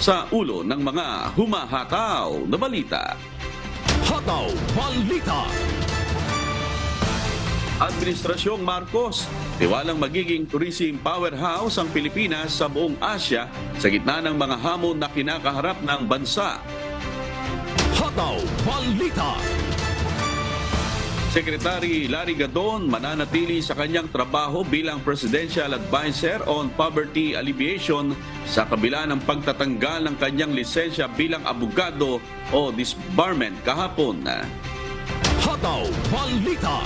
sa ulo ng mga humahataw na balita. Hataw Balita. Administrasyong Marcos, tiwalang magiging tourism powerhouse ang Pilipinas sa buong Asya sa gitna ng mga hamon na kinakaharap ng bansa. Hataw Balita. Secretary Larry Gadon mananatili sa kanyang trabaho bilang Presidential Advisor on Poverty Alleviation sa kabila ng pagtatanggal ng kanyang lisensya bilang abogado o disbarment kahapon. Hataw Balita.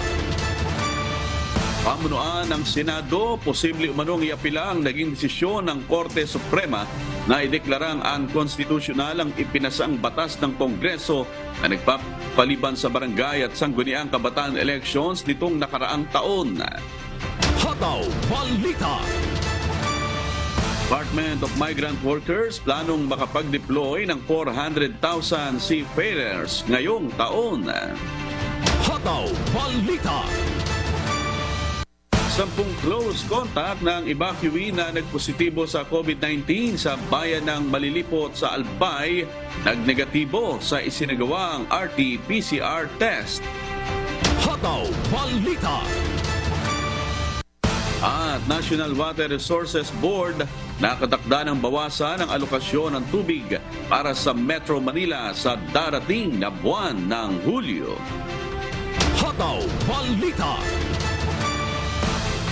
Pamunuan ng Senado, posible umanong iapila ang naging desisyon ng Korte Suprema na ideklarang unconstitutional ang ipinasang batas ng Kongreso na nagpapaliban sa barangay at sangguniang kabataan elections nitong nakaraang taon. Hataw Balita. Department of Migrant Workers planong makapag-deploy ng 400,000 seafarers ngayong taon. Hataw Balita. 10 close contact ng evacuee na nagpositibo sa COVID-19 sa bayan ng Malilipot sa Albay, nagnegatibo sa isinagawang RT-PCR test. Hataw Balita. At National Water Resources Board nakatakda ng bawasan ng alokasyon ng tubig para sa Metro Manila sa darating na buwan ng Hulyo. Hataw Balita.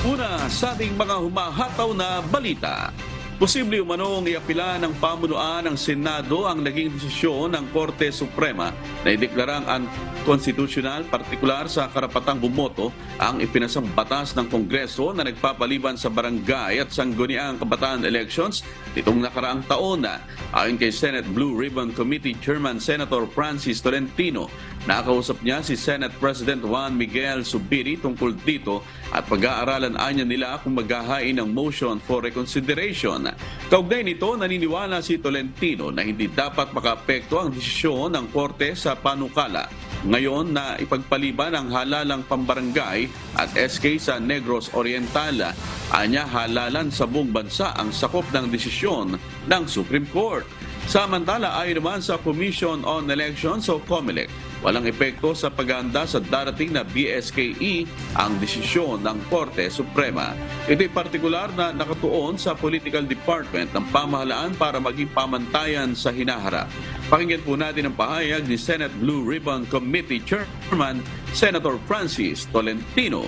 Una sa ating mga humahataw na balita. Posible umanong iapila ng pamunuan ng Senado ang naging desisyon ng Korte Suprema na ideklarang unconstitutional, partikular sa karapatang bumoto, ang ipinasang batas ng Kongreso na nagpapaliban sa barangay at sangguniang kabataan elections nitong nakaraang taon. Ayon kay Senate Blue Ribbon Committee Chairman Senator Francis Tolentino, nakausap niya si Senate President Juan Miguel Zubiri tungkol dito at pag-aaralan anya nila kung maghahain ng motion for reconsideration. Kaugnay nito, naniniwala si Tolentino na hindi dapat makaapekto ang desisyon ng Korte sa panukala ngayon na ipagpaliban ang halalang pambarangay at SK sa Negros Oriental. Anya, halalan sa buong bansa ang sakop ng desisyon ng Supreme Court. Samantala, ayon naman sa Commission on Elections o COMELEC, walang epekto sa paghahanda sa darating na BSKE ang desisyon ng Korte Suprema. Ito'y partikular na nakatuon sa Political Department ng pamahalaan para maging pamantayan sa hinaharap. Pakinggan po natin ang pahayag ni Senate Blue Ribbon Committee Chairman Senator Francis Tolentino.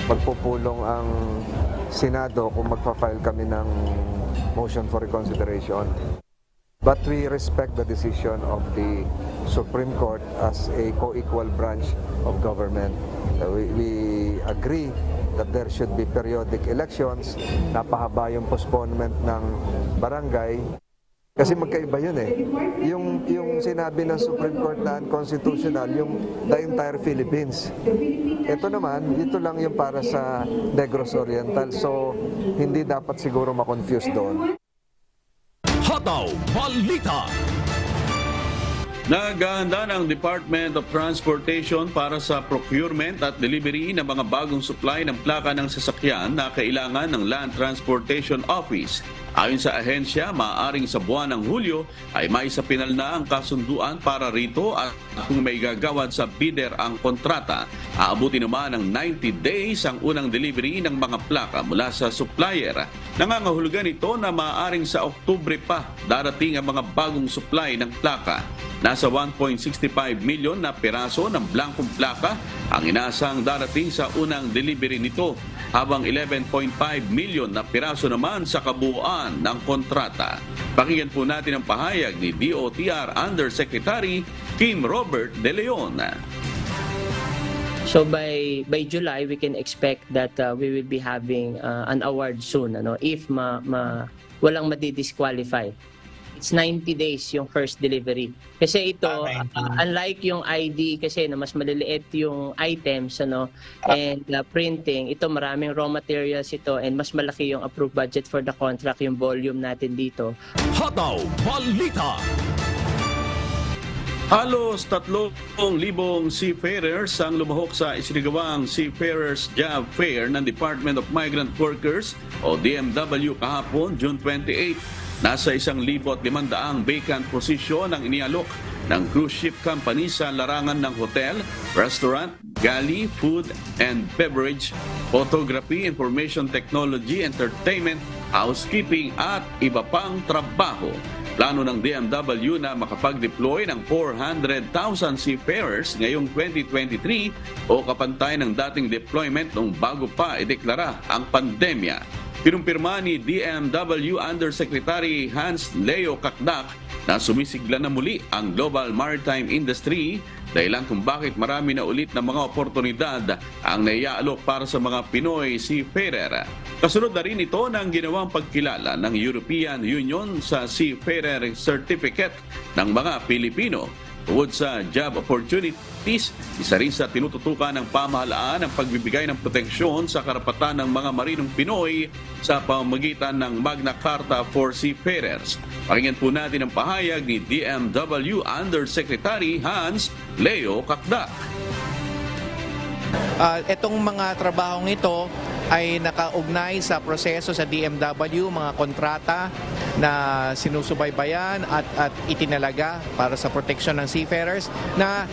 Magpupulong ang Senado kung magpa-file kami ng motion for reconsideration. But we respect the decision of the Supreme Court as a co-equal branch of government. We agree that there should be periodic elections. Napahaba yung postponement ng barangay. Kasi magkaiba yun eh. Yung sinabi ng Supreme Court na unconstitutional, yung the entire Philippines. Ito naman, ito lang yung para sa Negros Oriental. So, hindi dapat siguro ma-confuse doon. Hataw Balita. Naghahanda ng Department of Transportation para sa procurement at delivery ng mga bagong supply ng plaka ng sasakyan na kailangan ng Land Transportation Office. Ayon sa ahensya, maaaring sa buwan ng Hulyo ay maisapinal na ang kasunduan para rito at kung may gagawad sa bidder ang kontrata, aabuti naman ng 90 days ang unang delivery ng mga plaka mula sa supplier. Nangangahulugan ito na maaaring sa Oktubre pa darating ang mga bagong supply ng plaka. Nasa 1.65 milyon na piraso ng blankong plaka ang inaasang darating sa unang delivery nito, habang 11.5 milyon na piraso naman sa kabuuan ng kontrata. Pakinggan po natin ang pahayag ni DOTR Undersecretary Kim Robert De Leon. So by July, we can expect that we will be having an award soon, if walang madi-disqualify. It's 90 days yung first delivery. Kasi ito, unlike yung ID kasi na mas maliliit yung items and printing, ito maraming raw materials ito and mas malaki yung approved budget for the contract, yung volume natin dito. Hataw Balita. Halos 3,000 seafarers ang lumahok sa isinagawang Seafarers Job Fair ng Department of Migrant Workers o DMW kahapon, June 28. Nasa 1,500 vacant posisyon ang inialok ng cruise ship company sa larangan ng hotel, restaurant, galley, food and beverage, photography, information technology, entertainment, housekeeping at iba pang trabaho. Plano ng DMW na makapag-deploy ng 400,000 seafarers ngayong 2023 o kapantay ng dating deployment nung bago pa ideklara ang pandemya. Pinumpirma ni DMW Undersecretary Hans Leo Kakdak na sumisigla na muli ang global maritime industry dahilan kung bakit marami na ulit na mga oportunidad ang naiaalok para sa mga Pinoy seafarer. Kasunod na rin ito ng ginawang pagkilala ng European Union sa Seafarer Certificate ng mga Pilipino. Tungkol sa job opportunities, isa rin sa tinututukan ng pamahalaan ang pagbibigay ng proteksyon sa karapatan ng mga marinong Pinoy sa pamamagitan ng Magna Carta for Seafarers. Pakinggan po natin ang pahayag ni DMW Undersecretary Hans Leo Kakdak. Itong mga trabahong ito ay nakaugnay sa proseso sa DMW, mga kontrata na sinusubaybayan at itinalaga para sa proteksyon ng seafarers na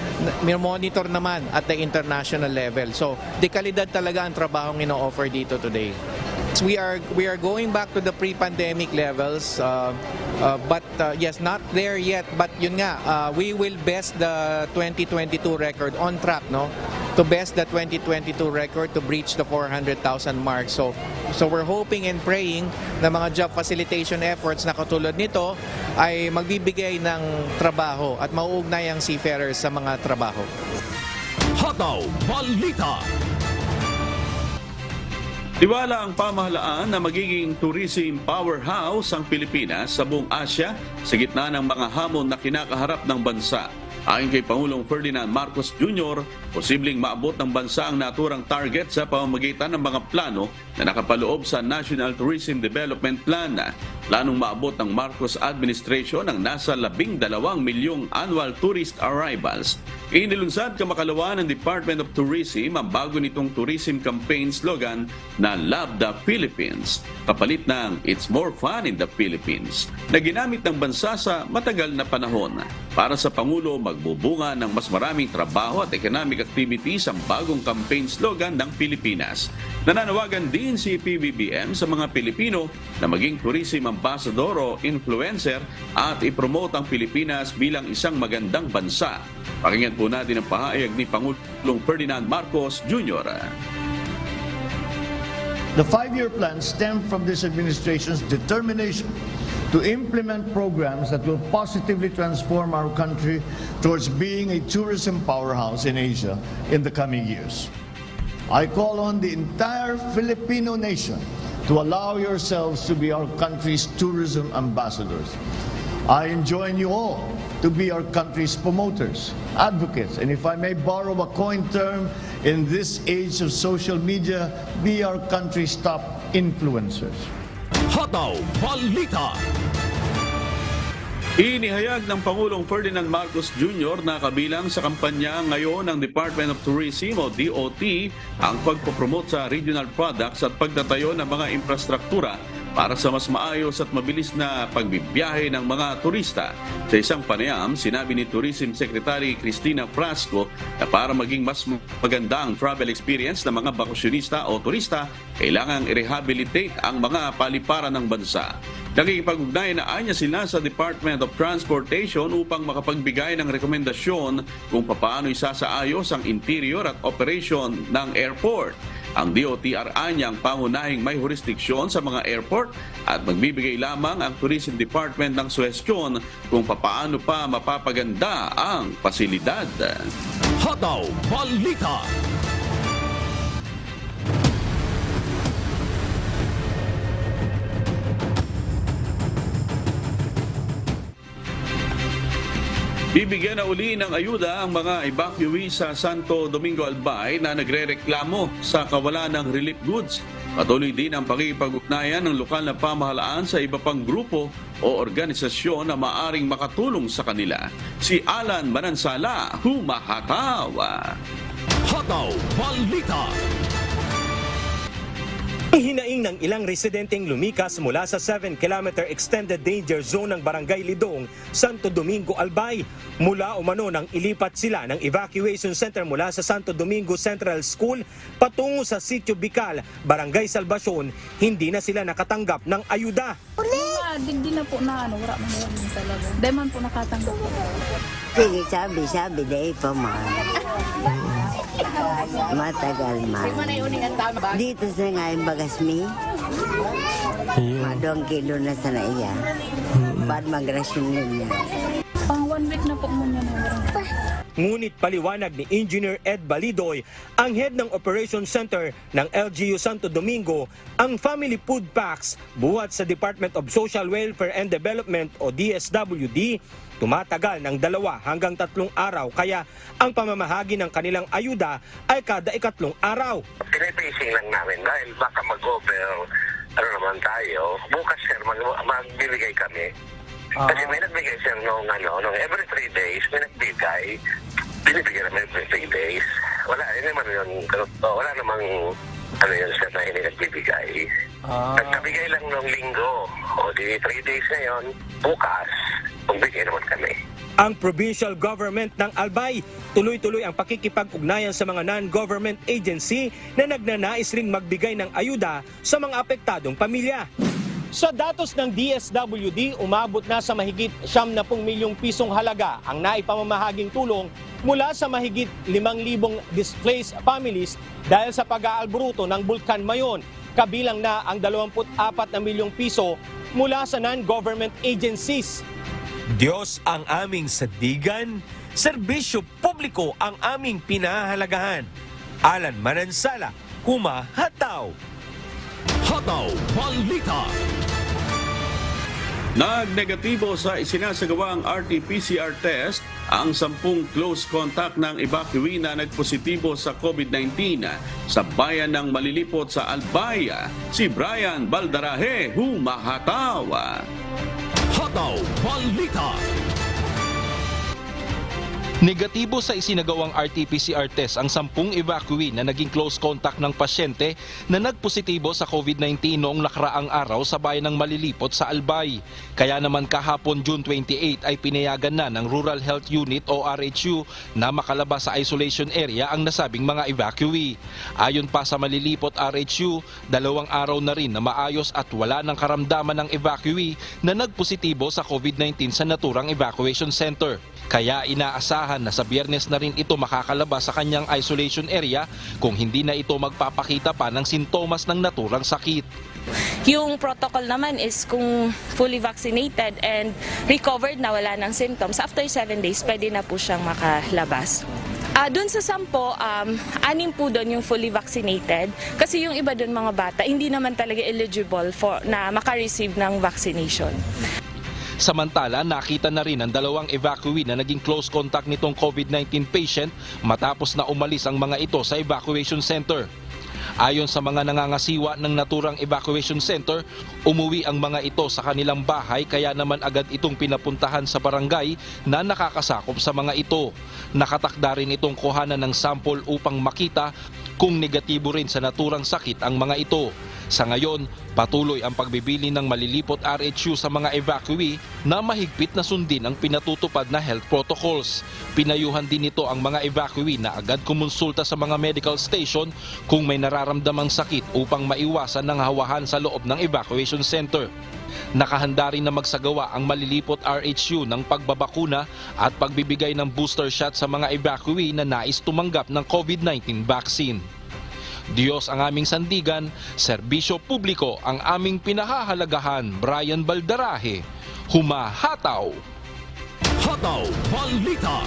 monitor naman at the international level. So, dekalidad talaga ang trabahong ino-offer dito today. We are going back to the pre-pandemic levels, but yes, not there yet. But yun nga, we will best the 2022 record on track, no? To best the 2022 record to breach the 400,000 mark. So we're hoping and praying na mga job facilitation efforts na katulad nito ay magbibigay ng trabaho at mauugnay ang seafarers sa mga trabaho. Hataw Balita. Tiwala ang pamahalaan na magiging tourism powerhouse ang Pilipinas sa buong Asya sa gitna ng mga hamon na kinakaharap ng bansa. Ayon kay Pangulong Ferdinand Marcos Jr., posibleng maabot ng bansa ang naturang target sa pamamagitan ng mga plano na nakapaloob sa National Tourism Development Plan. Planong maabot ng Marcos administration ang nasa 12 milyong annual tourist arrivals. Inilunsad kamakalawa ng Department of Tourism ang bago nitong tourism campaign slogan na Love the Philippines, kapalit ng It's More Fun in the Philippines, na ginamit ng bansa sa matagal na panahon. Para sa Pangulo, magbubunga ng mas maraming trabaho at economic activities ang bagong campaign slogan ng Pilipinas. Nananawagan din si PBBM sa mga Pilipino na maging tourism ambassador o influencer at ipromote ang Pilipinas bilang isang magandang bansa. Pakinggan po natin ang pahayag ni Pangulong Ferdinand Marcos Jr. The 5-year plan stemmed from this administration's determination to implement programs that will positively transform our country towards being a tourism powerhouse in Asia in the coming years. I call on the entire Filipino nation to allow yourselves to be our country's tourism ambassadors. I enjoin you all to be our country's promoters, advocates, and if I may borrow a coined term in this age of social media, be our country's top influencers. Hataw Balita. Inihayag ng Pangulong Ferdinand Marcos Jr. na kabilang sa kampanya ngayon ng Department of Tourism o DOT ang pagpopromote sa regional products at pagtatayo ng mga infrastruktura para sa mas maayos at mabilis na pagbibiyahe ng mga turista. Sa isang panayam, sinabi ni Tourism Secretary Cristina Frasco na para maging mas maganda ang travel experience ng mga bakasyonista o turista, kailangang i-rehabilitate ang mga paliparan ng bansa. Nakikipag-ugnayan na anya sila sa Department of Transportation upang makapagbigay ng rekomendasyon kung paano isasaayos ang interior at operation ng airport. Ang DOTRA niyang pangunahing may jurisdiksyon sa mga airport at magbibigay lamang ang Tourism Department ng suhestyon kung paano pa mapapaganda ang pasilidad. Hataw Balita. Bibigyan na uli ng ayuda ang mga evacuee sa Santo Domingo Albay na nagrereklamo sa kawalan ng relief goods. Patuloy din ang pakikipag-ugnayan ng lokal na pamahalaan sa iba pang grupo o organisasyon na maaring makatulong sa kanila. Si Alan Manansala, humahataw. Hataw Balita. Hinaing ng ilang residenteng lumikas mula sa 7-kilometer extended danger zone ng Barangay Lidong, Santo Domingo, Albay. Mula umano nang ilipat sila ng evacuation center mula sa Santo Domingo Central School patungo sa Sitio Bicol, Barangay Salvacion, hindi na sila nakatanggap ng ayuda. Digdi na po na wala man yan talaga. Dahil man po nakatanggap po. Sige, sabi, dahil pa man. Matagal man. Dito sa ngayon bagas mi. Madong kilo na sa naiya. Bad magrasyon niya. Pang 1 week na po mo niya na Ngunit paliwanag ni Engineer Ed Balidoy, ang head ng Operation Center ng LGU Santo Domingo, ang family food packs buhat sa Department of Social Welfare and Development o DSWD, tumatagal ng 2 hanggang 3 araw, kaya ang pamamahagi ng kanilang ayuda ay kada 2 araw. Pinipacing lang namin dahil baka mag-over, naman tayo. Bukas sir, magbibigay kami. Kasi may nagbigay sir nung every 3 days, may nagbigay. Binibigyan namin every 3 days. Wala, hindi naman yun. Wala namang yun sir na hindi nagbibigay. Nagkabigay lang nung linggo. O di 3 days na yun, bukas, magbigay naman kami. Ang provincial government ng Albay, tuloy-tuloy ang pakikipag-ugnayan sa mga non-government agency na nagnanais ring magbigay ng ayuda sa mga apektadong pamilya. Sa datos ng DSWD, umabot na sa mahigit 70 milyong pisong halaga ang naipamamahaging tulong mula sa mahigit 5,000 displaced families dahil sa pag-aalburuto ng Bulkan Mayon. Kabilang na ang 24 na milyong piso mula sa non-government agencies. Diyos ang aming sandigan, serbisyo publiko ang aming pinahahalagahan. Alan Manansala, humahataw. Hataw Balita. Nagnegatibo sa isinasagawang RT-PCR test ang 10 close contact ng evacuee na nagpositibo sa COVID-19 sa bayan ng Malilipot sa Albay. Si Brian Baldarahe, humahataw. Hataw Balita. Negatibo sa isinagawang RT-PCR test ang 10 evacuee na naging close contact ng pasyente na nagpositibo sa COVID-19 noong nakaraang araw sa bayan ng Malilipot sa Albay. Kaya naman kahapon June 28 ay pinayagan na ng Rural Health Unit o RHU na makalabas sa isolation area ang nasabing mga evacuee. Ayon pa sa Malilipot RHU, 2 araw na rin na maayos at wala ng karamdaman ng evacuee na nagpositibo sa COVID-19 sa naturang evacuation center. Kaya inaasahan na sa Biyernes na rin ito makakalabas sa kanyang isolation area kung hindi na ito magpapakita pa ng sintomas ng naturang sakit. Yung protocol naman is kung fully vaccinated and recovered na wala ng symptoms, after 7 days pwede na po siyang makalabas. Doon sa 10, 6 po doon yung fully vaccinated kasi yung iba doon mga bata hindi naman talaga eligible for na maka-receive ng vaccination. Samantala, nakita na rin ang 2 evacuee na naging close contact nitong COVID-19 patient matapos na umalis ang mga ito sa evacuation center. Ayon sa mga nangangasiwa ng naturang evacuation center, umuwi ang mga ito sa kanilang bahay kaya naman agad itong pinapuntahan sa barangay na nakakasakop sa mga ito. Nakatakda rin itong kuhanan ng sample upang makita kung negatibo rin sa naturang sakit ang mga ito. Sa ngayon, patuloy ang pagbibili ng Malilipot RHU sa mga evacuee na mahigpit na sundin ang pinatutupad na health protocols. Pinayuhan din nito ang mga evacuee na agad kumonsulta sa mga medical station kung may nararamdamang sakit upang maiwasan ng hawahan sa loob ng evacuation center. Nakahanda rin na magsagawa ang Malilipot RHU ng pagbabakuna at pagbibigay ng booster shot sa mga evacuee na nais tumanggap ng COVID-19 vaccine. Diyos ang aming sandigan, serbisyo publiko ang aming pinahahalagahan. Brian Baldarahe, humahataw. Hataw Balita.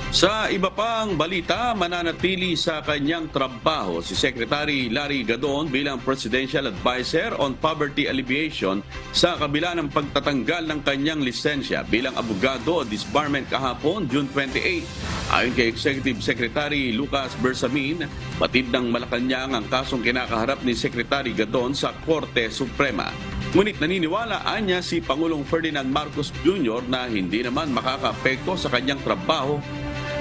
Sa iba pang balita, mananatili sa kanyang trabaho si Secretary Larry Gadon bilang Presidential Advisor on Poverty Alleviation sa kabila ng pagtatanggal ng kanyang lisensya bilang abogado o disbarment kahapon, June 28. Ayon kay Executive Secretary Lucas Bersamin, batid ng Malacanang ang kasong kinakaharap ni Secretary Gadon sa Korte Suprema. Ngunit naniniwala niya si Pangulong Ferdinand Marcos Jr. na hindi naman makakaapekto sa kanyang trabaho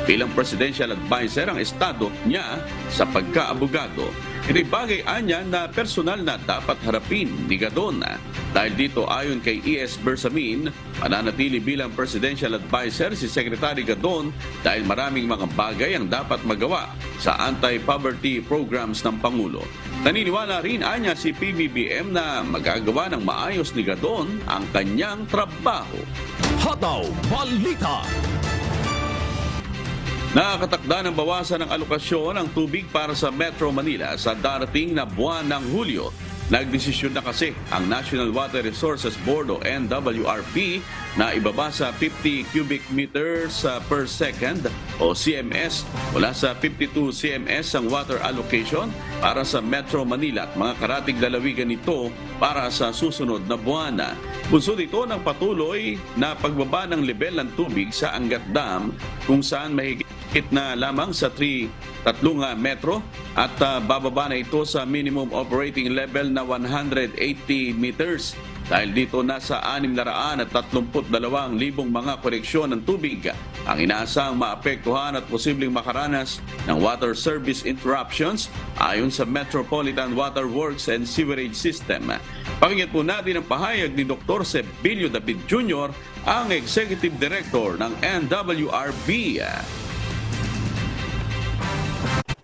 bilang presidential advisor ang estado niya sa pagkaabogado. Ito'y bagay anya na personal na dapat harapin ni Gadon. Dahil dito ayon kay E.S. Bersamin, mananatili bilang presidential advisor si Secretary Gadon dahil maraming mga bagay ang dapat magawa sa anti-poverty programs ng Pangulo. Naniniwala rin anya si PBBM na magagawa ng maayos ni Gadon ang kanyang trabaho. Hataw Balita. Nakakatakda ng bawasan ng alokasyon ng tubig para sa Metro Manila sa darating na buwan ng Hulyo. Nagdesisyon na kasi ang National Water Resources Board o NWRB na ibaba sa 50 cubic meters per second o CMS mula sa 52 CMS ang water allocation para sa Metro Manila at mga karatig lalawigan nito para sa susunod na buwan. Bunsod ito ng patuloy na pagbaba ng level ng tubig sa Angat Dam kung saan mahigit na lamang sa 3 metro at bababa na ito sa minimum operating level na 180 meters. Dahil dito nasa 632,000 mga koneksyon ng tubig ang inaasang maapektuhan at posibleng makaranas ng water service interruptions ayon sa Metropolitan Water Works and Sewerage System. Pakinggan po natin ang pahayag ni Dr. Sebilio David Jr., ang Executive Director ng NWRB.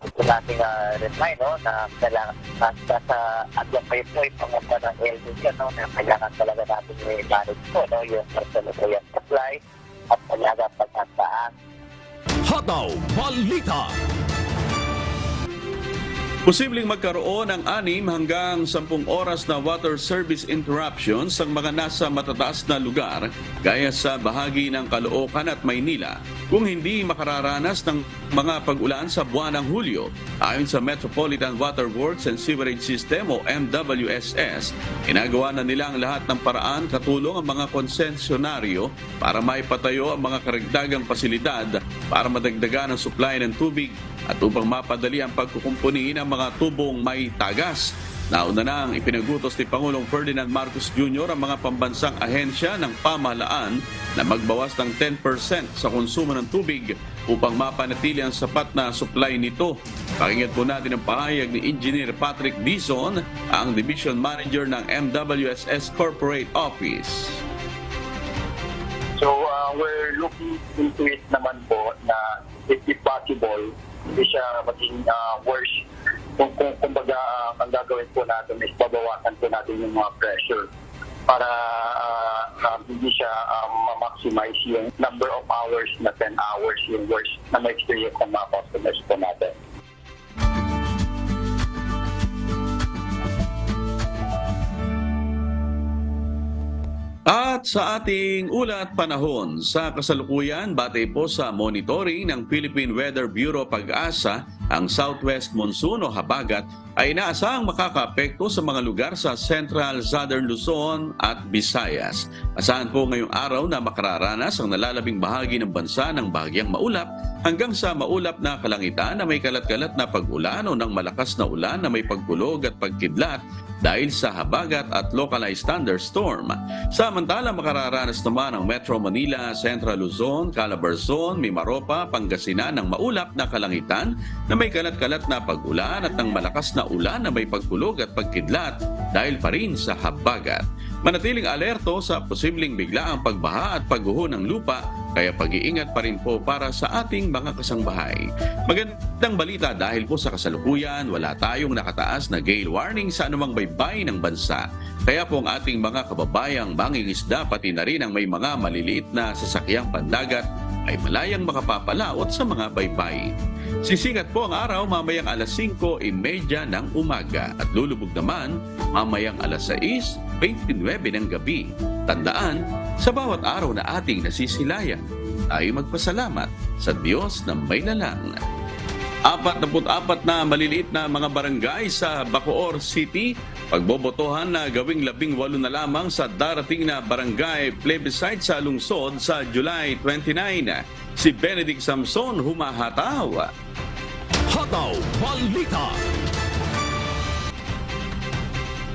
Ito nating reply, no, na kailangan sa agad pa ito ipangamba ng LDC, no, na kailangan talaga natin i-manage ito, no, yung personal supply at talaga pagkantaan. Hataw Balita. Posibleng magkaroon ng 6 hanggang 10 oras na water service interruptions sa mga nasa matataas na lugar gaya sa bahagi ng Caloocan at Maynila kung hindi makararanas ng mga pag-ulan sa buwan ng Hulyo. Ayon sa Metropolitan Water Works and Sewerage System o MWSS, ginagawa na nila ang lahat ng paraan katulong ang mga konsesyonaryo para maipatayo ang mga karagdagang pasilidad para madagdagan ang supply ng tubig at upang mapadali ang pagkukumpuni ng mga tubong may tagas. Nauna na ang ipinagutos ni Pangulong Ferdinand Marcos Jr. ang mga pambansang ahensya ng pamahalaan na magbawas ng 10% sa konsumo ng tubig upang mapanatili ang sapat na supply nito. Pakinggan po natin ang pahayag ni Engineer Patrick Dizon, ang Division Manager ng MWSS Corporate Office. So we're looking into it naman po na if possible, hindi siya maging worse. Kumbaga, ang gagawin po natin is babawasan po natin yung mga pressure para hindi siya ma-maximize yung number of hours na 10 hours yung worst na ma-experience ng mga customers po natin. At sa ating ulat panahon, sa kasalukuyan, batay po sa monitoring ng Philippine Weather Bureau Pag-asa, ang southwest monsoon o habagat ay inaasahang makakaapekto sa mga lugar sa Central, Southern Luzon at Visayas. Asahan po ngayong araw na makararanas ang nalalabing bahagi ng bansa ng bahagyang maulap hanggang sa maulap na kalangitan na may kalat-kalat na pag-ulan o ng malakas na ulan na may pagkulog at pagkidlat dahil sa habagat at localized thunderstorm. Samantala, makararanas naman ang Metro Manila, Central Luzon, Calabarzon, Mimaropa, Pangasinan ng maulap na kalangitan na may kalat-kalat na pag-ulan at ng malakas na ulan na may pagkulog at pagkidlat dahil pa rin sa habagat. Manatiling alerto sa posibleng biglaang pagbaha at pagguho ng lupa, kaya pag-iingat pa rin po para sa ating mga kasangbahay. Magandang balita dahil po sa kasalukuyan, wala tayong nakataas na gale warning sa anumang baybay ng bansa. Kaya po ang ating mga kababayang mangingisda pati na rin ang may mga maliliit na sasakyang pandagat ay malayang makapapalaot sa mga baybay. Sisikat po ang araw mamayang alas 5:30 ng umaga at lulubog naman mamayang alas 6:29 ng gabi. Tandaan, sa bawat araw na ating nasisilayan, tayo magpasalamat sa Diyos na may lalang. 44 na maliliit na mga barangay sa Bacoor City pagbobotohan na gawing 18 na lamang sa darating na barangay plebiscite sa lungsod sa July 29. Si Benedict Samson humahataw. Hataw Balita.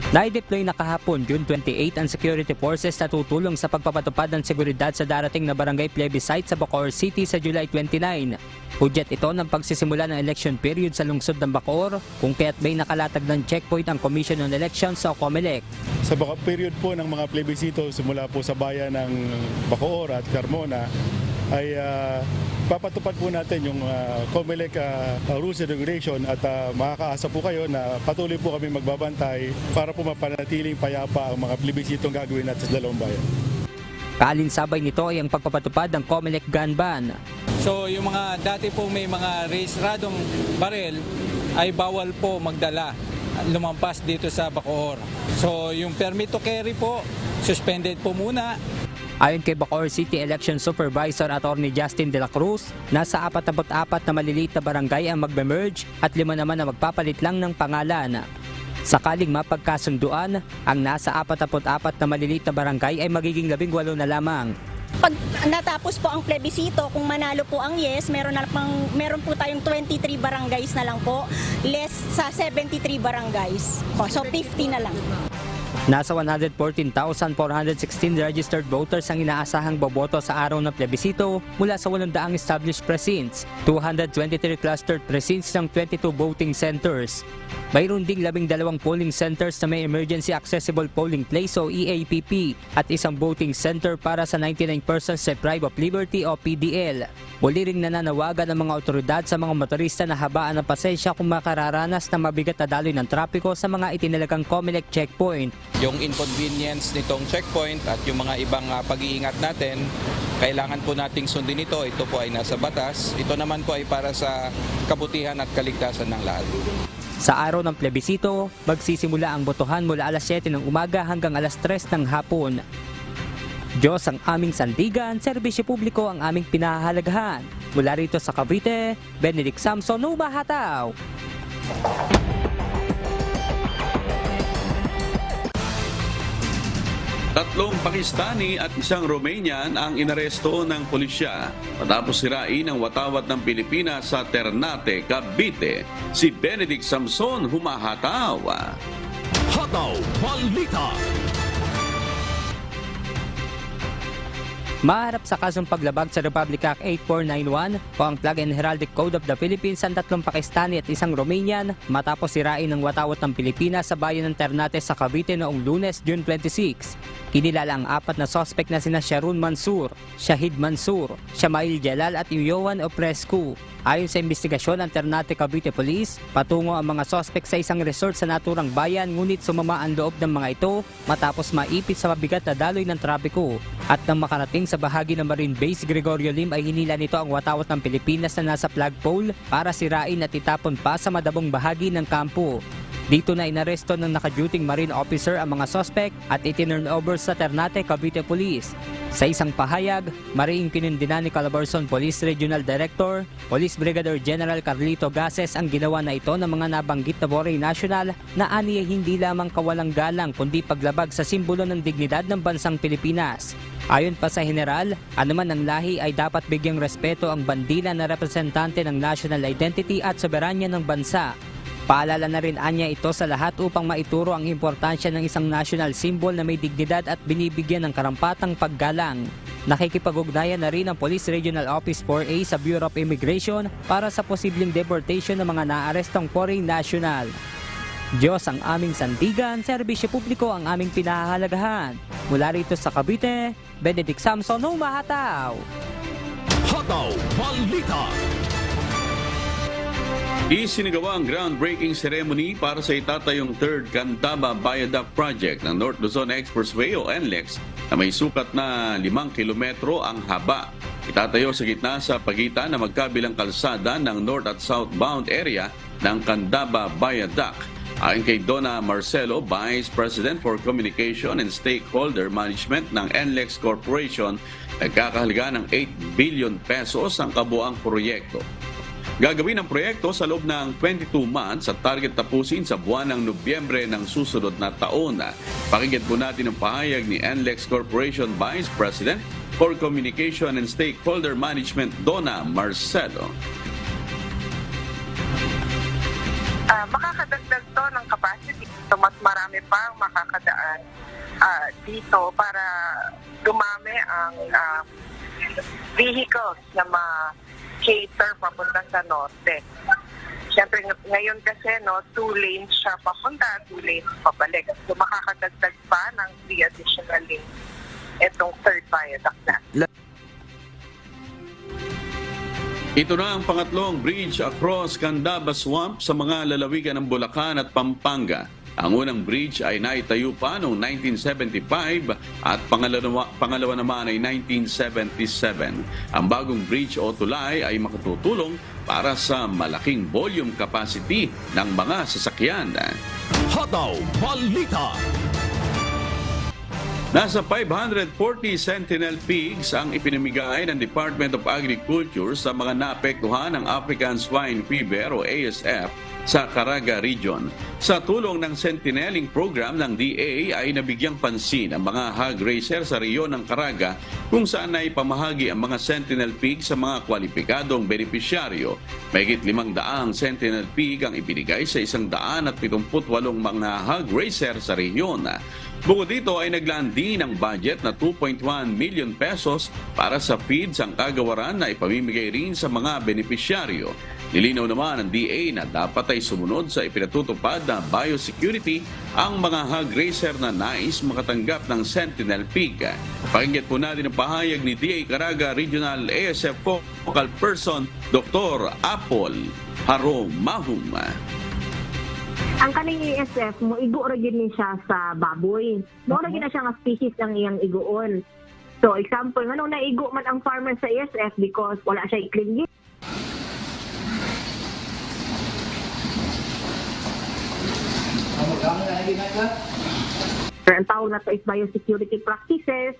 Na-deploy na kahapon, June 28, ang security forces na tutulong sa pagpapatupad ng seguridad sa darating na barangay plebiscite sa Bacoor City sa July 29. Hudyat ito ng pagsisimula ng election period sa lungsod ng Bacoor, kung kaya't may nakalatag ng checkpoint ang Commission on Elections sa COMELEC. Sa period po ng mga plebisito simula po sa bayan ng Bacoor at Carmona ay papatupad po natin yung COMELEC rules and regulation at makakaasa po kayo na patuloy po kami magbabantay para po mapanatiling payapa ang mga plebisitong gagawin natin sa dalawang bayan. Kaalinsabay nito ay ang pagpapatupad ng COMELEC gun ban. So yung mga dati po may mga rehistradong barel ay bawal po magdala, lumampas dito sa Bacoor. So yung permit to carry po, suspended po muna. Ayon kay Bacoor City Election Supervisor Attorney Justin De La Cruz, nasa 44 na maliliit na barangay ang magme-merge at 5 naman na magpapalit lang ng pangalan. Sakaling mapagkasunduan, ang nasa 44 na maliliit na barangay ay magiging 18 na lamang. Pag natapos po ang plebisito, kung manalo po ang yes, meron po tayong 23 barangays na lang po, less sa 73 barangays. So 50 na lang. Nasa 114,416 registered voters ang inaasahang boboto sa araw ng plebisito mula sa 800 established precincts, 223 clustered precincts ng 22 voting centers. Mayroon ding 12 polling centers na may Emergency Accessible Polling Place o EAPP at isang voting center para sa 99 persons deprived of liberty o PDL. Muli ring nananawagan ng mga otoridad sa mga motorista na habaan ng pasensya kung makararanas ng mabigat na daloy ng trapiko sa mga itinalagang COMELEC checkpoint. Yung inconvenience nitong checkpoint at yung mga ibang pag-iingat natin, kailangan po nating sundin ito. Ito po ay nasa batas. Ito naman po ay para sa kabutihan at kaligtasan ng lahat. Sa araw ng plebisito, magsisimula ang botohan mula alas 7 ng umaga hanggang alas 3 ng hapon. Diyos ang aming sandigan, serbisyo publiko ang aming pinahahalagahan. Mula rito sa Cavite, Benedict Samson, humahataw. Tatlong Pakistani at isang Romanian ang inaresto ng pulisya matapos sirain ang watawat ng Pilipinas sa Ternate, Cavite. Si Benedict Samson humahataw. Hataw Balita. Maharap sa kasong paglabag sa Republic Act 8491 o ang Flag and Heraldic Code of the Philippines ang tatlong Pakistani at isang Romanian matapos sirain ang watawat ng Pilipinas sa bayan ng Ternate sa Cavite noong Lunes, June 26. Kinilala ang 4 na sospek na sina Sharon Mansur, Shahid Mansur, Shamail Jalal at Yowan Oprescu. Ayon sa investigasyon ng Ternate Cavite Police, patungo ang mga sospek sa isang resort sa naturang bayan ngunit sumama ang loob ng mga ito matapos maipit sa mabigat na daloy ng trapiko. At nang makarating sa bahagi ng Marine Base Gregorio Lim ay hinila nito ang watawat ng Pilipinas na nasa flagpole para sirain at itapon pa sa madabong bahagi ng kampo. Dito na inaresto ng nakaduting marine officer ang mga suspect at itinurn over sa Ternate Cavite Police. Sa isang pahayag, mariing kinundina ni Calabarzon Police Regional Director, Police Brigadier General Carlito Gases ang ginawa na ito ng mga nabanggit na foreign national na aniya hindi lamang kawalang galang kundi paglabag sa simbolo ng dignidad ng bansang Pilipinas. Ayon pa sa general, anuman ang lahi ay dapat bigyang respeto ang bandila na representante ng national identity at soberanya ng bansa. Paalala na rin anya ito sa lahat upang maituro ang importansya ng isang national symbol na may dignidad at binibigyan ng karampatang paggalang. Nakikipag-ugnayan na rin ang Police Regional Office 4A sa Bureau of Immigration para sa posibleng deportation ng mga naarestong foreign national. Diyos ang aming sandigan, serbisyo publiko ang aming pinahahalagahan. Mula rito sa Cavite, Benedict Samson, humahataw. Hataw Balita. Isinagawa ang groundbreaking ceremony para sa itatayong 3rd Candaba Viaduct Project ng North Luzon Expressway o NLEX na may sukat na 5 kilometro ang haba. Itatayo sa gitna sa pagitan na magkabilang kalsada ng north at southbound area ng Candaba Viaduct. Ayon kay Donna Marcelo, Vice President for Communication and Stakeholder Management ng NLEX Corporation, nagkakahalaga ng 8 billion pesos ang kabuang proyekto. Gagawin ang proyekto sa loob ng 22 months at target tapusin sa buwan ng Nobyembre ng susunod na taon. Pakinggan po natin ang pahayag ni NLEX Corporation Vice President for Communication and Stakeholder Management, Donna Marcelo. Makakadagdag to ng capacity. So mas marami pang makakadaan dito para dumami ang vehicles na ma-cater papunta sa norte. Siyempre ngayon kasi 2 lanes siya papunta, 2 lanes pabalik. So makakadagdag pa ng 3 additional lanes itong third viaduct na. Ito na ang pangatlong bridge across Candaba Swamp sa mga lalawigan ng Bulacan at Pampanga. Ang unang bridge ay naitayo pa noong 1975 at pangalawa naman ay 1977. Ang bagong bridge o tulay ay makatutulong para sa malaking volume capacity ng mga sasakyan. Hataw Balita. Nasa 540 sentinel pigs ang ipinamigay ng Department of Agriculture sa mga naapektuhan ng African Swine Fever o ASF sa Caraga Region. Sa tulong ng Sentineling Program ng DA ay nabigyang pansin ang mga hog raiser sa riyon ng Caraga kung saan ay pamahagi ang mga sentinel pig sa mga kwalipikadong benepisyaryo. Mahigit 500 sentinel pig ang ibinigay sa 178 mga hog raiser sa riyon. Bukod dito ay naglaan din ng budget na 2.1 million pesos para sa feeds ang kagawaran na ipamimigay rin sa mga benepisyaryo. Nilinaw naman ng DA na dapat ay sumunod sa ipinatutupad na biosecurity ang mga hog raiser na nais makatanggap ng sentinel pig. Pakinggan po natin ang pahayag ni DA Caraga Regional ASF Focal Person Dr. Apol Haromahum. Ang kaning ASF mo igo ra gid ni siya sa baboy. Mo ra gid na siya nga species ang iyang iguon. So example ngano na igo man ang farmer sa ASF because wala siya i-clean gid. Ang tawag na to is biosecurity practices.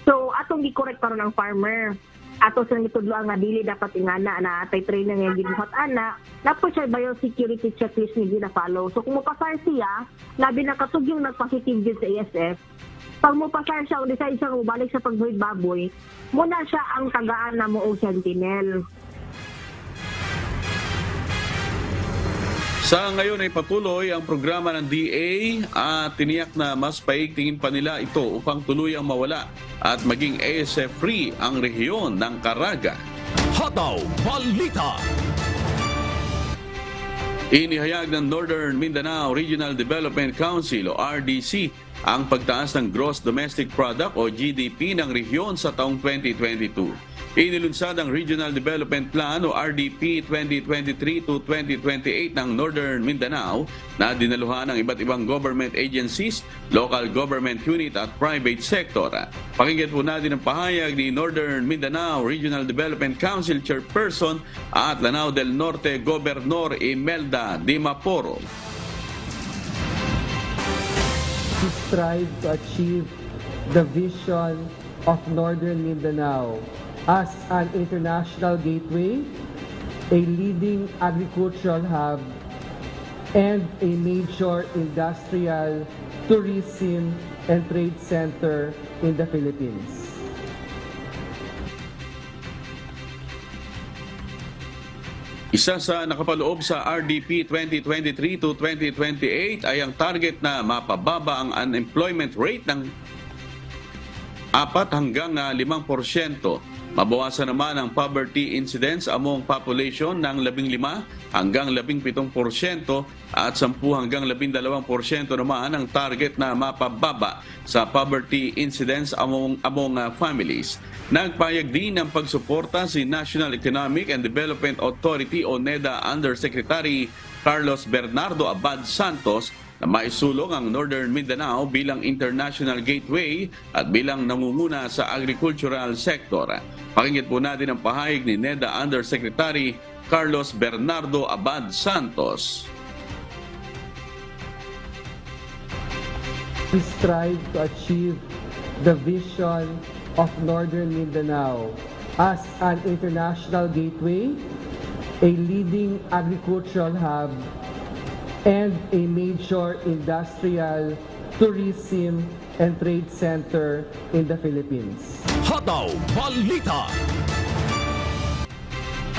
So atong gi-correct karon ang farmer. Ato sa gitudloan nga dili dapat ingana na atay training nga gibuhat ana napo siya biosecurity checklist ni gina follow. So kung mopasar siya labi na katugyong nagpositive din sa ASF pag mopasar siya o decide siya mobalik sa pagbuhid baboy muna siya ang tagaan na mo og sentinel. Sa ngayon ay patuloy ang programa ng DA at tiniyak na mas paigtingin pa nila ito upang tuluyang mawala at maging ASF-free ang rehiyon ng Caraga. Hataw Balita. Inihayag ng Northern Mindanao Regional Development Council o RDC ang pagtaas ng Gross Domestic Product o GDP ng rehiyon sa taong 2022. Inilunsad ang Regional Development Plan o RDP 2023 to 2028 ng Northern Mindanao na dinaluhan ng iba't ibang government agencies, local government unit at private sector. Pakinggan po natin ang pahayag ni Northern Mindanao Regional Development Council Chairperson at Lanao del Norte Gobernador Imelda Dimaporo. We strive to achieve the vision of Northern Mindanao as an international gateway, a leading agricultural hub, and a major industrial, tourism, and trade center in the Philippines. Isa sa nakapaloob sa RDP 2023 to 2028 ay ang target na mapababa ang unemployment rate ng 4 hanggang 5%. Mabawasan naman ang poverty incidence among population ng 15 hanggang 17% at 10 hanggang 12% naman ang target na mapababa sa poverty incidence among families. Nagpayag din ng pagsuporta si National Economic and Development Authority o NEDA Undersecretary Carlos Bernardo Abad Santos na maisulong ang Northern Mindanao bilang international gateway at bilang nangunguna sa agricultural sector. Pakinggan po natin ang pahayag ni NEDA Undersecretary Carlos Bernardo Abad Santos. We strive to achieve the vision of Northern Mindanao as an international gateway, a leading agricultural hub, and a major industrial, tourism, and trade center in the Philippines. Hataw Balita.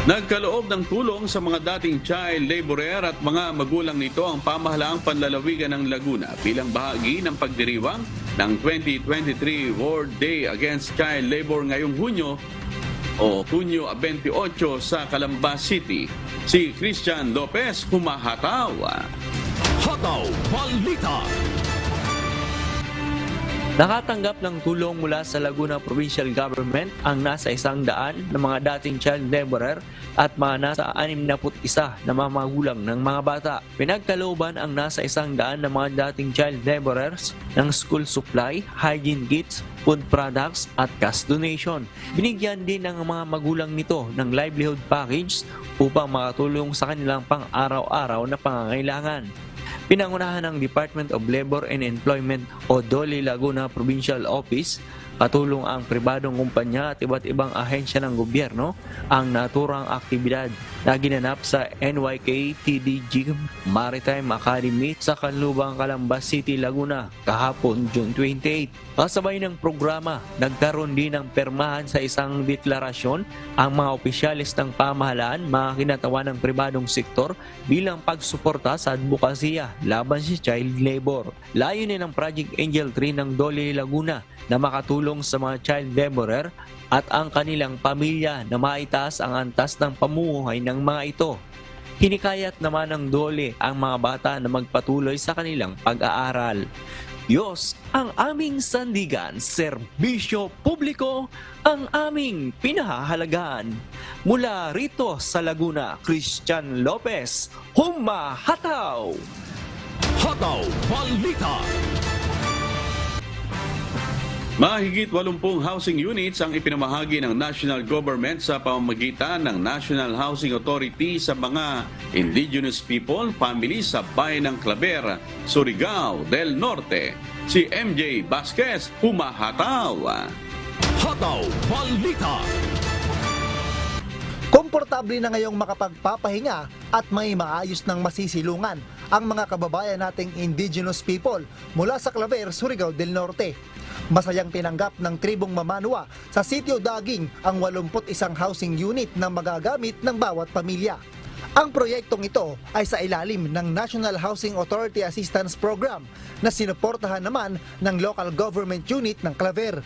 Nagkaloob ng tulong sa mga dating child laborer at mga magulang nito ang pamahalaang panlalawigan ng Laguna bilang bahagi ng pagdiriwang ng 2023 World Day Against Child Labor ngayong Hunyo 28 sa Calamba City. Si Christian Lopez humahataw. Hataw Balita. Nakatanggap ng tulong mula sa Laguna Provincial Government ang nasa 100 na mga dating child laborer at mga nasa 61 na mga magulang ng mga bata. Pinagkalooban ang nasa 100 na mga dating child laborers ng school supply, hygiene kits, food products at cash donation. Binigyan din ng mga magulang nito ng livelihood package upang makatulong sa kanilang pang-araw-araw na pangangailangan. Pinangunahan ng Department of Labor and Employment o DOLE Laguna Provincial Office, katulong ang pribadong kumpanya at iba't ibang ahensya ng gobyerno ang naturang aktibidad na ginanap sa NYK-TDG Maritime Academy sa Canlubang, Calamba City, Laguna kahapon June 28. Kasabay ng programa, nagkaroon din ng permahan sa isang deklarasyon ang mga opisyalis ng pamahalaan, mga kinatawan ng pribadong sektor bilang pagsuporta sa advokasya laban sa child labor. Layunin ng Project Angel 3 ng DOLE Laguna na makatulong sa mga child laborer at ang kanilang pamilya na maitaas ang antas ng pamumuhay ng mga ito. Hinikayat naman ng DOLE ang mga bata na magpatuloy sa kanilang pag-aaral. Diyos ang aming sandigan, serbisyo publiko ang aming pinahahalagaan. Mula rito sa Laguna, Christian Lopez, humahataw! Hataw Balita. Mahigit 80 housing units ang ipinamahagi ng national government sa pamamagitan ng National Housing Authority sa mga indigenous people, families sa bayan ng Claver, Surigao del Norte. Si MJ Vasquez, humahataw. Hataw Balita. Komportable na ngayong makapagpapahinga at may maayos ng masisilungan ang mga kababayan nating indigenous people mula sa Claver, Surigao del Norte. Masayang tinanggap ng tribong Mamanwa sa Sitio Daging ang 81 housing unit na magagamit ng bawat pamilya. Ang proyektong ito ay sa ilalim ng National Housing Authority Assistance Program na sinuportahan naman ng local government unit ng Claver.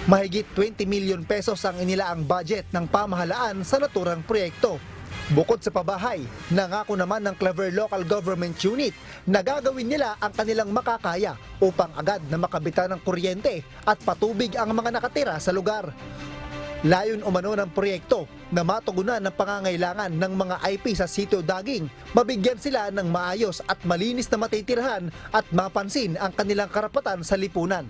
Mahigit 20 million pesos ang inilaang budget ng pamahalaan sa naturang proyekto. Bukod sa pabahay, nangako naman ng Claver Local Government Unit na gagawin nila ang kanilang makakaya upang agad na makabitan ng kuryente at patubig ang mga nakatira sa lugar. Layon umano ng proyekto na matugunan ng pangangailangan ng mga IP sa Sitio Daging, mabigyan sila ng maayos at malinis na matitirhan at mapansin ang kanilang karapatan sa lipunan.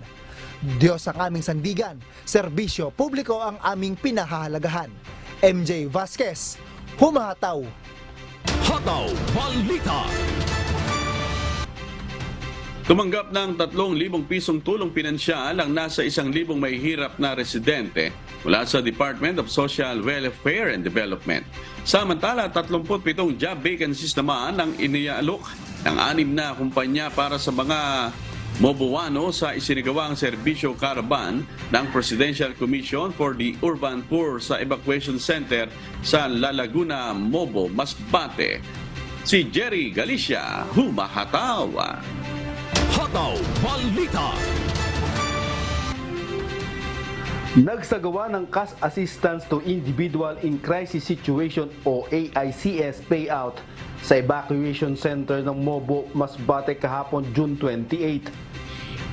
Diyos ang aming sandigan, serbisyo publiko ang aming pinahahalagahan. MJ Vasquez, humahataw. Hataw Balita. Tumanggap ng 3,000 pisong tulong pinansyal ang nasa 1,000 may hirap na residente mula sa Department of Social Welfare and Development. Samantala, 37 job vacancies naman ang inialok ng 6 na kumpanya para sa mga Mobuano sa isinagawang serbisyo caravan ng Presidential Commission for the Urban Poor sa Evacuation Center sa La Laguna, Mobo, Masbate. Si Jerry Galicia, humahataw. Hataw Balita. Nagsagawa ng Cash Assistance to Individual in Crisis Situation o AICS payout sa Evacuation Center ng Mobo, Masbate kahapon June 28.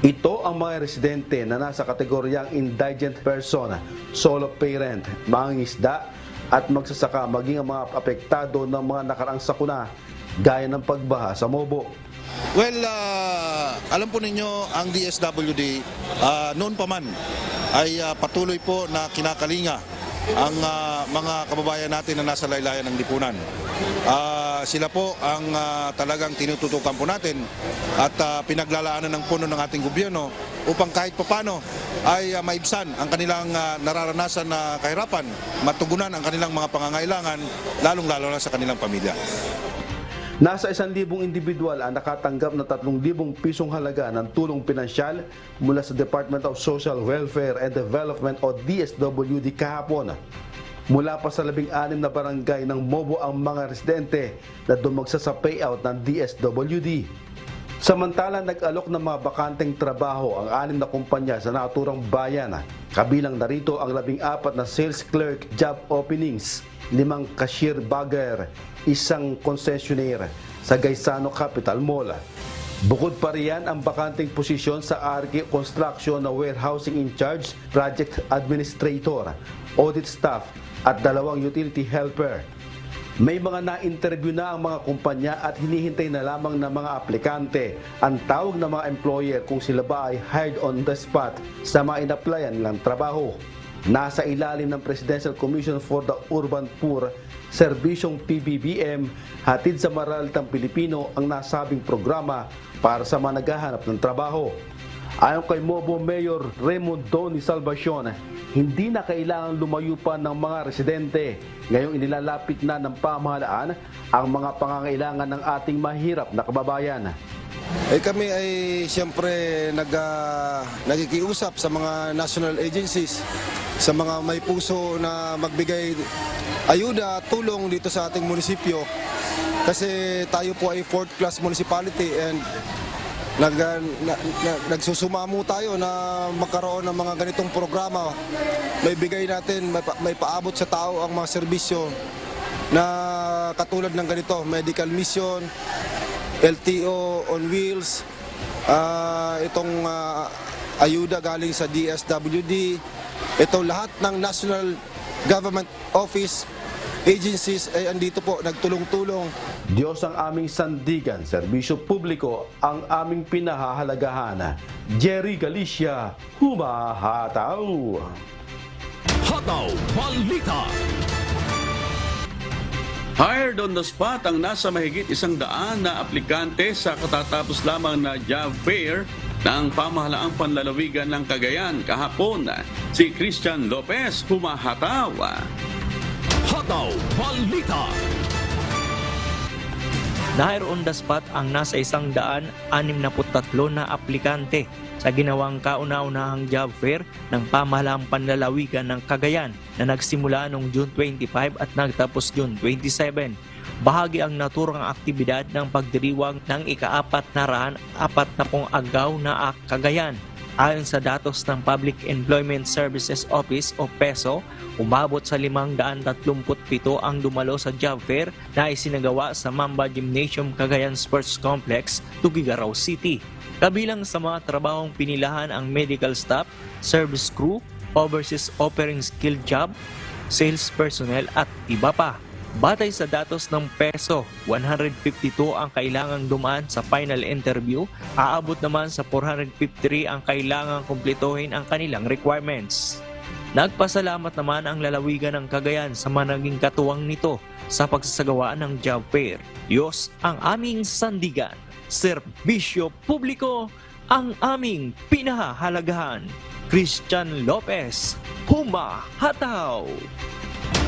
Ito ang mga residente na nasa kategoryang indigent person, solo parent, mangingisda at magsasaka, maging ang mga apektado ng mga nakaraang sakuna gaya ng pagbaha sa Mobo. Well, alam po ninyo ang DSWD noon pa man ay patuloy po na kinakalinga ang mga kababayan natin na nasa laylayan ng lipunan. sila po ang talagang tinututukan po natin at pinaglalaanan ng puno ng ating gobyerno upang kahit papano ay maibsan ang kanilang nararanasan na kahirapan, matugunan ang kanilang mga pangangailangan, lalong-lalo na sa kanilang pamilya. Nasa 1,000 individual ang nakatanggap ng 3,000 pisong halaga ng tulong pinansyal mula sa Department of Social Welfare and Development o DSWD kahapon. Mula pa sa 16 na barangay ng Mobo ang mga residente na dumagsa sa payout ng DSWD. Samantala, nag-alok ng mga bakanteng trabaho ang 6 na kumpanya sa naturang bayan. Kabilang narito ang 14 na sales clerk job openings, 5 cashier bagger, 1 concessionaire sa Gaisano Capital Mall. Bukod pa riyan ang bakanteng posisyon sa RK Construction na warehousing in charge, project administrator, audit staff at 2 utility helper. May mga na-interview na ang mga kumpanya at hinihintay na lamang ng mga aplikante ang tawag ng mga employer kung sila ba ay hired on the spot sa mga in-applyan nilang trabaho. Nasa ilalim ng Presidential Commission for the Urban Poor, serbisyong PBBM, hatid sa maralitang Pilipino ang nasabing programa para sa mga naghahanap ng trabaho. Ayon kay Mobo Mayor Raymond Doni Salvacion, hindi na kailangang lumayo pa ng mga residente. Ngayong inilalapit na ng pamahalaan ang mga pangangailangan ng ating mahirap na kababayan. Kami ay siyempre nakikiusap sa mga national agencies, sa mga may puso na magbigay ayuda, tulong dito sa ating munisipyo. Kasi tayo po ay 4th class municipality and nagsusumamo tayo na magkaroon ng mga ganitong programa. May bigay natin, may paabot sa tao ang mga serbisyo na katulad ng ganito, medical mission, LTO on wheels, itong ayuda galing sa DSWD, ito lahat ng national government office agencies ay andito po, nagtulong-tulong. Diyos ang aming sandigan, serbisyo publiko ang aming pinahahalagahan. Jerry Galicia, humahataw. Hataw Balita. Hired on the spot ang nasa mahigit 100 na aplikante sa katatapos lamang na job fair ng pamahalaang panlalawigan ng Cagayan kahapon. Si Christian Lopez, humahataw. Hataw Balita. Na-hire on the spot ang nasa 163 na aplikante sa ginawang kauna-unahang job fair ng pamahalaang panlalawigan ng Cagayan na nagsimula noong June 25 at nagtapos June 27. Bahagi ang naturang aktibidad ng pagdiriwang ng ika-440 agaw na Cagayan. Ayon sa datos ng Public Employment Services Office o PESO, umabot sa 537 ang dumalo sa job fair na isinagawa sa Mamba Gymnasium Cagayan Sports Complex, Tugigaraw City. Kabilang sa mga trabahong pinilahan ang medical staff, service crew, overseas offering skill job, sales personnel at iba pa. Batay sa datos ng PESO, 152 ang kailangang dumaan sa final interview, aabot naman sa 453 ang kailangang kumpletuhin ang kanilang requirements. Nagpasalamat naman ang lalawigan ng Cagayan sa managing katuwang nito sa pagsasagawa ng job fair. Diyos ang aming sandigan, serbisyo publiko ang aming pinahahalagahan. Christian Lopez, humahataw!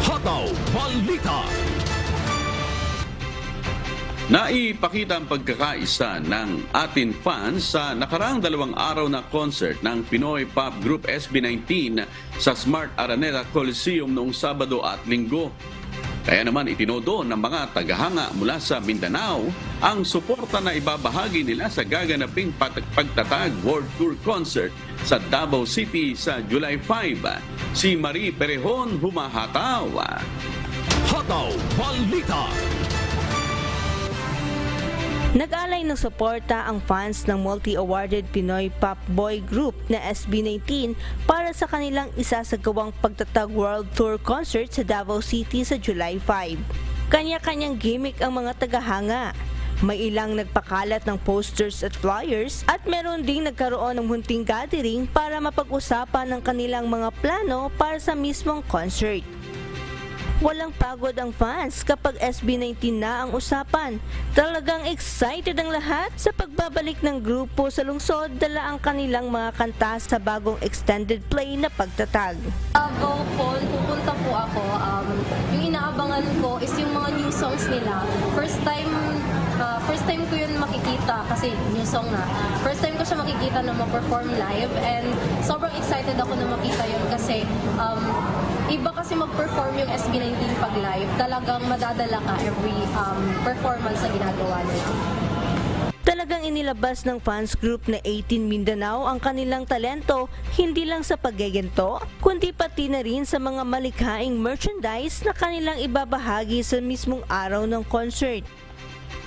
Hataw Balita. Naipakita ang pagkakaisa ng atin fans sa nakaraang 2 araw na concert ng Pinoy Pop Group SB19 sa Smart Araneta Coliseum noong Sabado at Linggo. Kaya naman itinodo ng mga tagahanga mula sa Mindanao ang suporta na ibabahagi nila sa gaganaping pagtatag World Tour Concert sa Davao City sa July 5. Si Marie Perejón, humahataw. Hataw Balita. Nag-alay ng suporta ang fans ng multi-awarded Pinoy Pop Boy Group na SB19 para sa kanilang isasagawang pagtatag World Tour Concert sa Davao City sa July 5. Kanya-kanyang gimmick ang mga tagahanga. May ilang nagpakalat ng posters at flyers at meron ding nagkaroon ng munting gathering para mapag-usapan ng kanilang mga plano para sa mismong concert. Walang pagod ang fans kapag SB19 na ang usapan. Talagang excited ang lahat sa pagbabalik ng grupo sa lungsod, dala ang kanilang mga kanta sa bagong extended play na pagtatag. Bago po, pupunta po ako, yung inaabangan ko is yung mga new songs nila. First time ko yun makikita kasi new song na. First time ko siya makikita na ma-perform live and sobrang excited ako na makita yun kasi iba kasi mag-perform yung SB19 pag live. Talagang madadala ka every performance na ginagawa nila. Talagang inilabas ng fans group na 18 Mindanao ang kanilang talento, hindi lang sa paggegento, kundi pati na rin sa mga malikhaing merchandise na kanilang ibabahagi sa mismong araw ng concert.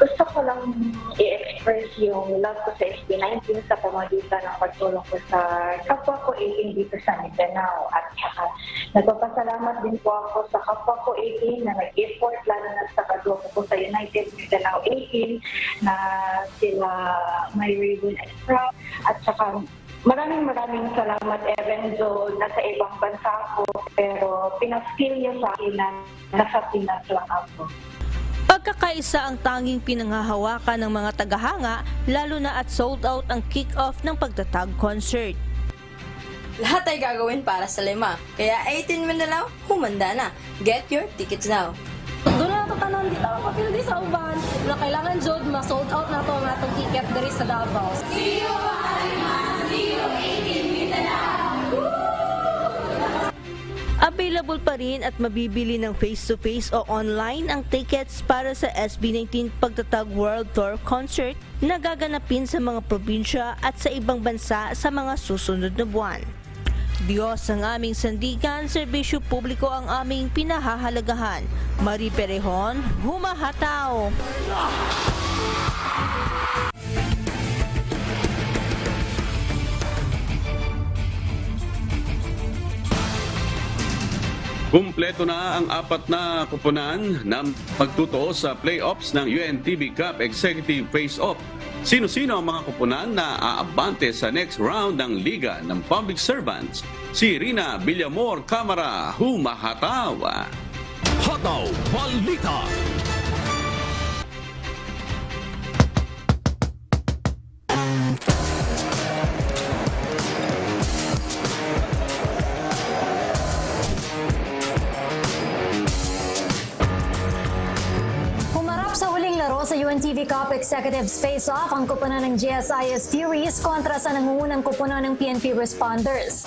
Gusto ko lang i-express yung love ko sa SB19 sa pamagitan ng pagtulong ko sa kapwa ko 18 dito sa Mindanao. At saka nagpapasalamat din po ako sa kapwa ko 18 na nag-effort, lalo na sa kagrupo ko sa United Mindanao 18 na sila May Raven and Proud. At saka maraming salamat even though nasa ibang bansa ako, pero pinaskill niyo sa akin na nasa Pinas lang ako. Pagkakaisa ang tanging pinanghahawakan ng mga tagahanga, lalo na at sold out ang kick-off ng pagtatag concert. Lahat ay gagawin para sa lima, kaya 18 Mindanao, humanda na. Get your tickets now. Doon na ito tanan, di tawag papil di sa uban na kailangan jod ma-sold out na ito ang atong ticket diri sa Davao. See you, 18 Mindanao! Available pa rin at mabibili ng face-to-face o online ang tickets para sa SB19 Pagtatag World Tour Concert na gaganapin sa mga probinsya at sa ibang bansa sa mga susunod na buwan. Diyos ang aming sandigan, serbisyo publiko ang aming pinahahalagahan. Marie Perejón, humahataw! Kumpleto na ang 4 na kuponan na magtutuo sa playoffs ng UNTV Cup Executive Face-Off. Sino-sino ang mga kuponan na aabante sa next round ng Liga ng Public Servants? Si Rina Villamor Camara, humahataw! Hataw Balita. Sa UNTV Cup Executives Face-Off ang kuponan ng GSIS Furies kontra sa nangungunang kuponan ng PNP Responders.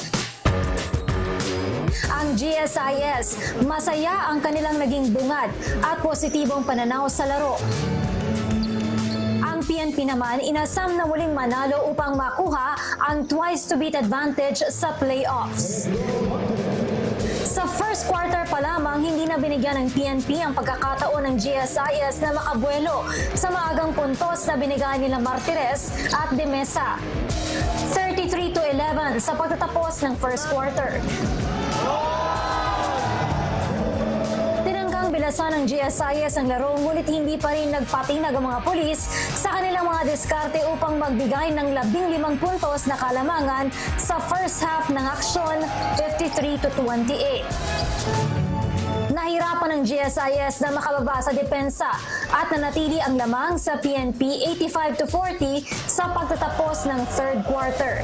Ang GSIS, masaya ang kanilang naging bungad at positibong pananaw sa laro. Ang PNP naman inasam na muling manalo upang makuha ang twice-to-beat advantage sa playoffs. Sa first quarter pa lamang, hindi na binigyan ng PNP ang pagkakataon ng GSIS na makabuelo sa maagang puntos na binigay nila Martires at De Mesa. 33-11 sa pagtatapos ng first quarter. Tinanggang bilasan ng GSIS ang laro, ngunit hindi pa rin nagpatinag ang mga pulis sa kanilang mga diskarte upang magbigay ng 15 puntos na kalamangan sa first half ng aksyon, 53-28. Nahirapan ng GSIS na makababa sa depensa at nanatili ang lamang sa PNP 85-40 sa pagtatapos ng third quarter.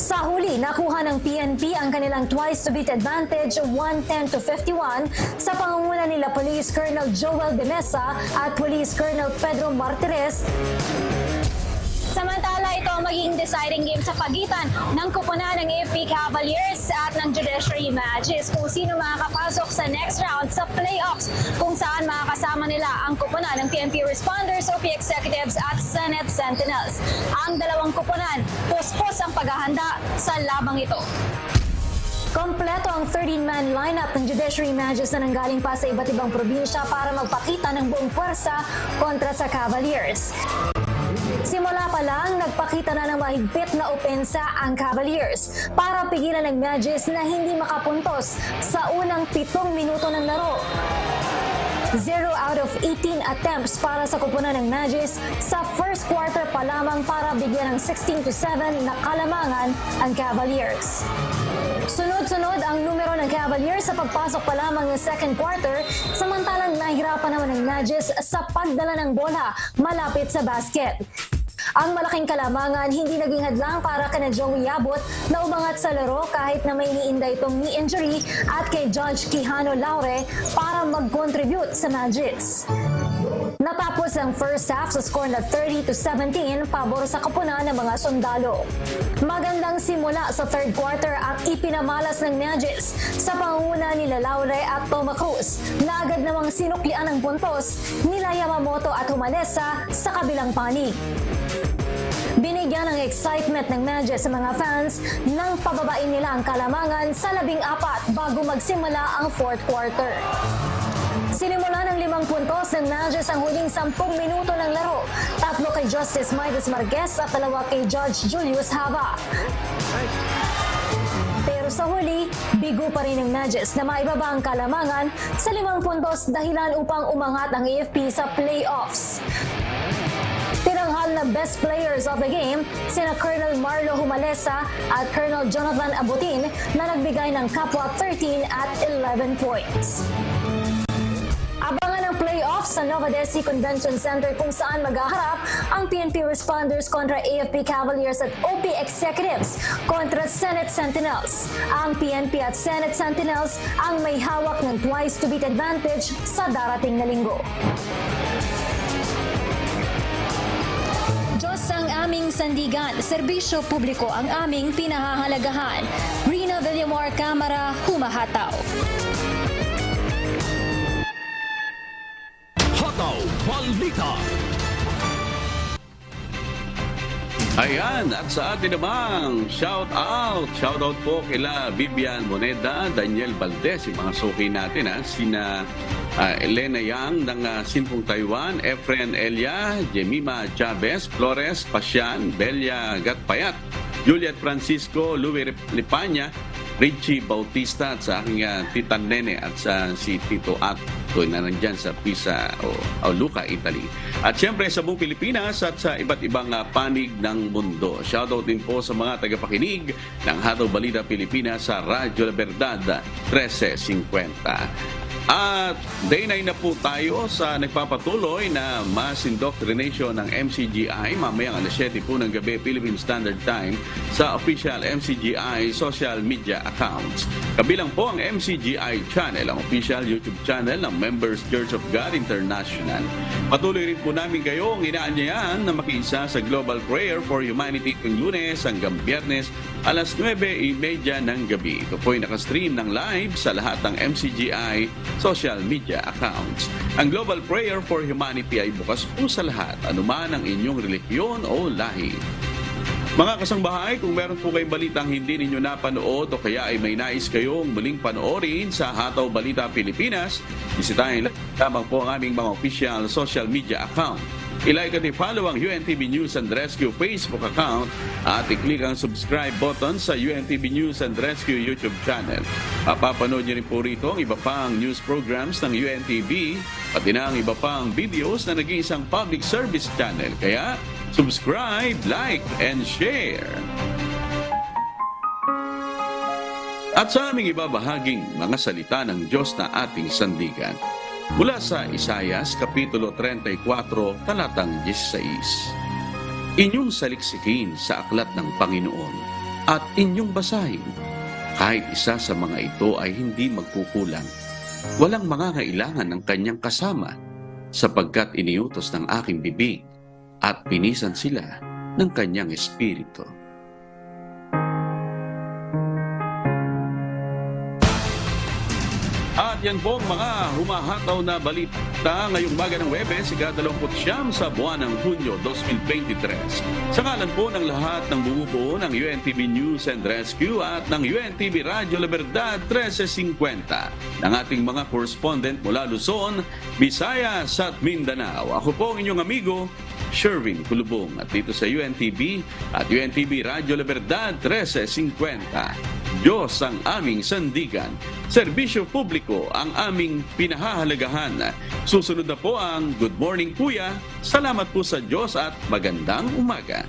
Sa huli, nakuha ng PNP ang kanilang twice-to-beat advantage 110-51 sa pangunguna nila Police Colonel Joel De Mesa at Police Colonel Pedro Martires. Samantala, ito ang magiging deciding game sa pagitan ng kuponan ng AFP Cavaliers at ng Judiciary Magis kung sino makakapasok sa next round sa playoffs, kung saan makakasama nila ang kuponan ng PNP Responders, OP Executives at Senate Sentinels. Ang dalawang kuponan, puspos ang paghahanda sa labang ito. Kompleto ang 13-man lineup ng Judiciary Magis na nanggaling pa sa iba't ibang probinsya para magpakita ng buong puwersa kontra sa Cavaliers. Simula pa lang, nagpakita na ng mahigpit na opensa ang Cavaliers para pigilan ng Magis na hindi makapuntos sa unang 7 minuto ng laro. 0 out of 18 attempts para sa kuponan ng Magis sa first quarter pa lamang para bigyan ng 16-7 na kalamangan ang Cavaliers. Sunod-sunod ang numero ng Cavaliers sa pagpasok pa lamang ng second quarter, samantalang nahirapan naman ng Magic sa pagdala ng bola malapit sa basket. Ang malaking kalamangan hindi naging hadlang para kina Joey Abot na umangat sa laro kahit na may iniinda itong knee injury at kay Judge Quijano Laure para mag-contribute sa Magics. Natapos ang first half sa score na 30-17 pabor sa koponan ng mga sundalo. Magandang simula sa third quarter at ipinamalas ng Magics sa pangunguna nila Laure at Toma Cruz na agad namang sinuklian ng puntos nila Yamamoto at Humalesa sa kabilang panig. Binigyan ng excitement ng Magic sa mga fans nang pababain nila ang kalamangan sa 14 bago magsimula ang fourth quarter. Sinimula ng 5 puntos ng Magic ang huling 10 minuto ng laro, 3 kay Justice Midas Marquez at 2 kay Judge Julius Hava. Pero sa huli, bigo pa rin ng Magic na maibaba ang kalamangan sa 5 puntos dahilan upang umangat ang AFP sa playoffs. Tinanghal na best players of the game sina Colonel Marlo Humalesa at Colonel Jonathan Abutin na nagbigay ng kapwa 13 at 11 points. Abangan ang playoffs sa Nova Desi Convention Center kung saan maghaharap ang PNP Responders kontra AFP Cavaliers at OP Executives kontra Senate Sentinels. Ang PNP at Senate Sentinels ang may hawak ng twice-to-beat advantage sa darating na linggo. Diyos ang aming sandigan, serbisyo publiko ang aming pinahahalagahan. Rina Villamor, Camara, Humahataw. Hataw Balita. Ayan, at sa atin namang shout out po kila Vivian Moneda, Daniel Valdez, yung mga suki natin, sina Elena Yang ng Sinpong Taiwan, Efren Elia, Jemima Chavez, Flores Pasian, Belia Gatpayat, Juliet Francisco, Louie Lipanya, Richie Bautista at sa aking tita Nene at sa si Tito Ato na nandyan sa Pisa o Lucca, Italy. At siyempre sa buong Pilipinas at sa iba't ibang panig ng mundo. Shoutout din po sa mga tagapakinig ng Hataw Balita Pilipinas sa Radyo La Verdad 1350. At day 9 na po tayo sa nagpapatuloy na mass indoctrination ng MCGI mamayang alas 7 po ng gabi Philippine Standard Time sa official MCGI social media accounts. Kabilang po ang MCGI channel, ang official YouTube channel ng Members Church of God International. Patuloy rin po namin kayong inaanyayahan na makiisa sa Global Prayer for Humanity tuwing Lunes hanggang Biyernes alas 9:30 ng gabi. Ito po ay nakastream ng live sa lahat ng MCGI social media accounts. Ang Global Prayer for Humanity ay bukas po sa lahat, anuman ang inyong relihiyon o lahi. Mga kasangbahay, kung meron po kayong balitang hindi ninyo napanood o kaya ay may nais kayong muling panoorin sa Hataw Balita Pilipinas, bisitahin lamang po ang aming mga official social media account. I-like at i-follow ang UNTV News and Rescue Facebook account at i-click ang subscribe button sa UNTV News and Rescue YouTube channel. Papanood niyo rin po rito ang iba pang news programs ng UNTV pati na ang iba pang videos na naging isang public service channel. Kaya subscribe, like, and share. At sa aming ibabahaging mga salita ng Diyos na ating sandigan, mula sa Isayas, Kapitulo 34, talatang 16. Inyong saliksikin sa aklat ng Panginoon at inyong basahin. Kahit isa sa mga ito ay hindi magkukulang. Walang mangangailangan ng kanyang kasama sapagkat iniutos ng aking bibig at pinisan sila ng kanyang espiritu. At yan po ang mga humahataw na balita ngayong umaga ng Webes, ika-29 sa buwan ng Hunyo 2023. Sa ngalan po ng lahat ng bumubuo ng UNTV News and Rescue at ng UNTV Radyo La Verdad 1350 ng ating mga correspondent mula Luzon, Visayas at Mindanao. Ako po ang inyong amigo, Sherwin Kulubong, at dito sa UNTV at UNTV Radyo La Verdad 1350. Diyos ang aming sandigan. Serbisyo publiko ang aming pinahahalagahan. Susunod na po ang Good Morning Kuya. Salamat po sa Diyos at magandang umaga.